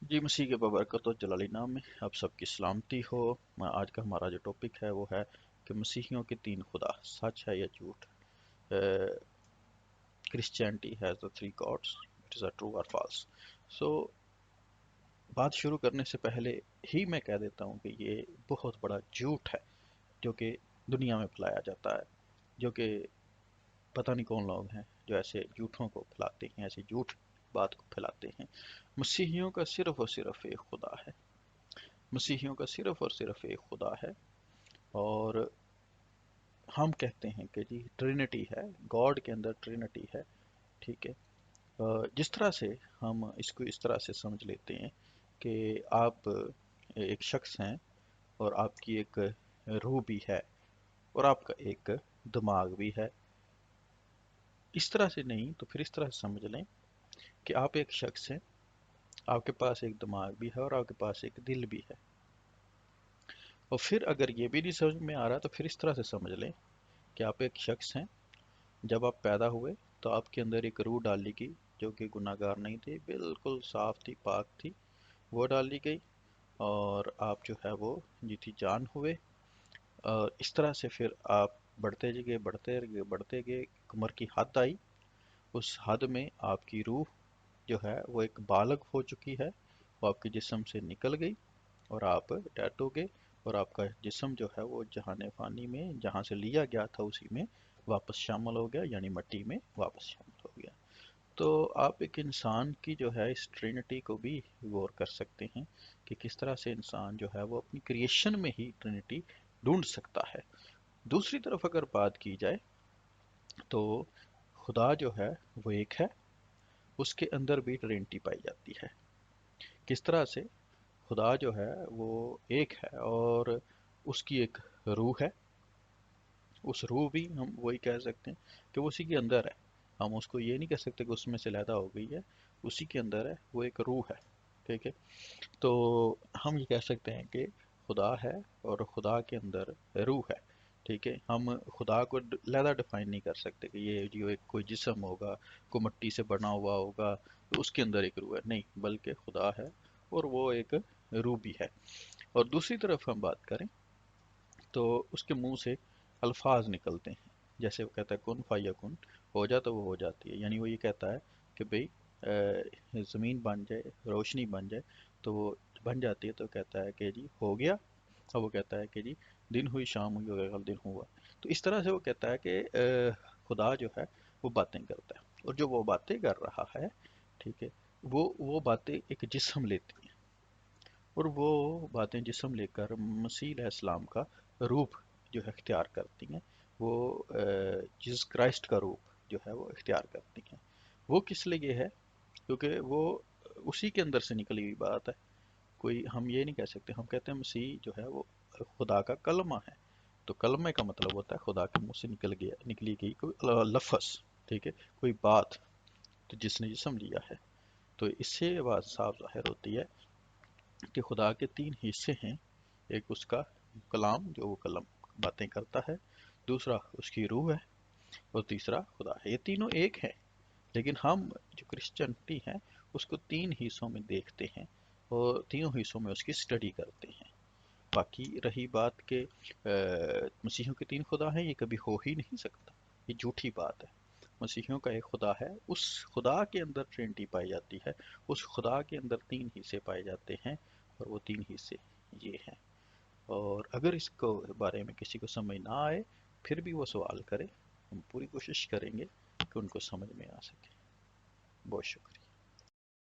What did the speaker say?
जी मसीह के बबरकत और जलाली नाम में आप सबकी सलामती हो। आज का हमारा जो टॉपिक है वो है कि मसीहियों के तीन खुदा सच है या झूठ। Christianity has the three gods, it is a true और फॉल्स। सो बात शुरू करने से पहले ही मैं कह देता हूँ कि ये बहुत बड़ा झूठ है जो कि दुनिया में फैलाया जाता है, जो कि पता नहीं कौन लोग हैं जो ऐसे झूठों को फैलाते हैं, ऐसी झूठ बात को फैलाते हैं। मसीहियों का सिर्फ और सिर्फ एक खुदा है। मसीहियों का सिर्फ और सिर्फ एक खुदा है। और हम कहते हैं कि जी ट्रिनिटी है, गॉड के अंदर ट्रिनिटी है। ठीक है। जिस तरह से हम इसको इस तरह से समझ लेते हैं कि आप एक शख्स हैं और आपकी एक रूह भी है और आपका एक दिमाग भी है। इस तरह से नहीं तो फिर इस तरह से समझ लें कि आप एक शख्स हैं, आपके पास एक दिमाग भी है और आपके पास एक दिल भी है। और फिर अगर ये भी नहीं समझ में आ रहा तो फिर इस तरह से समझ लें कि आप एक शख्स हैं, जब आप पैदा हुए तो आपके अंदर एक रूह डाली गई जो कि गुनाहगार नहीं थी, बिल्कुल साफ थी, पाक थी। वो डाली गई और आप जो है वो जीती जान हुए। और इस तरह से फिर आप बढ़ते गए, बढ़ते गए, बढ़ते गए, एक उम्र की हद आई। उस हद में आपकी रूह जो है वो एक बालग हो चुकी है, वो आपके जिस्म से निकल गई और आप डेड हो गए। और आपका जिस्म जो है वो जहान फ़ानी में जहाँ से लिया गया था उसी में वापस शामिल हो गया, यानी मिट्टी में वापस शामिल हो गया। तो आप एक इंसान की जो है इस ट्रिनिटी को भी गौर कर सकते हैं कि किस तरह से इंसान जो है वो अपनी क्रिएशन में ही ट्रिनिटी ढूंढ सकता है। दूसरी तरफ अगर बात की जाए तो खुदा जो है वो एक है, उसके अंदर भी ट्रिनिटी पाई जाती है। किस तरह से? खुदा जो है वो एक है और उसकी एक रूह है। उस रूह भी हम वही कह सकते हैं कि वो उसी के अंदर है। हम उसको ये नहीं कह सकते कि उसमें से लैदा हो गई है, उसी के अंदर है, वो एक रूह है। ठीक है। तो हम ये कह सकते हैं कि खुदा है और खुदा के अंदर रूह है। ठीक है। हम खुदा को लैदा डिफाइन नहीं कर सकते कि ये जो एक कोई जिस्म होगा, कोई मिट्टी से बना हुआ होगा तो उसके अंदर एक रूह है, नहीं, बल्कि खुदा है और वो एक रूह भी है। और दूसरी तरफ हम बात करें तो उसके मुंह से अल्फाज निकलते हैं। जैसे वो कहता है कुन फायकुन, हो जा तो वो हो जाती है। यानी वो ये कहता है कि भाई ज़मीन बन जाए, रोशनी बन जाए, तो वो बन जाती है। तो कहता है कि जी हो गया। और वो कहता है कि जी दिन हुई शाम हुई और कल दिन हुआ। तो इस तरह से वो कहता है कि खुदा जो है वो बातें करता है और जो वो बातें कर रहा है, ठीक है, वो बातें एक जिस्म लेती हैं और वो बातें जिस्म लेकर मसीह अलैहिस्सलाम का रूप जो है इख्तियार करती हैं। वो जीसस क्राइस्ट का रूप जो है वो इख्तियार करती हैं। वो किस लिए है? क्योंकि वो उसी के अंदर से निकली हुई बात है। कोई हम ये नहीं कह सकते, हम कहते हैं मसीह जो है वो खुदा का कलमा है। तो कलमे का मतलब होता है खुदा के मुंह से निकली गई कोई लफ्ज़। ठीक है, कोई बात, तो जिसने जिस्म लिया है। तो इससे ये बात साफ जाहिर होती है कि खुदा के तीन हिस्से हैं। एक उसका कलाम जो वो कलम बातें करता है, दूसरा उसकी रूह है और तीसरा खुदा है। ये तीनों एक है, लेकिन हम जो क्रिश्चियनिटी है उसको तीन हिस्सों में देखते हैं और तीनों हिस्सों में उसकी स्टडी करते हैं। बाकी रही बात के मसीहियों के तीन खुदा हैं, ये कभी हो ही नहीं सकता, ये झूठी बात है। मसीहियों का एक खुदा है, उस खुदा के अंदर ट्रिनिटी पाई जाती है, उस खुदा के अंदर तीन हिस्से पाए जाते हैं और वो तीन हिस्से ये हैं। और अगर इसको बारे में किसी को समझ ना आए फिर भी वो सवाल करे, हम पूरी कोशिश करेंगे कि उनको समझ में आ सके। बहुत शुक्रिया।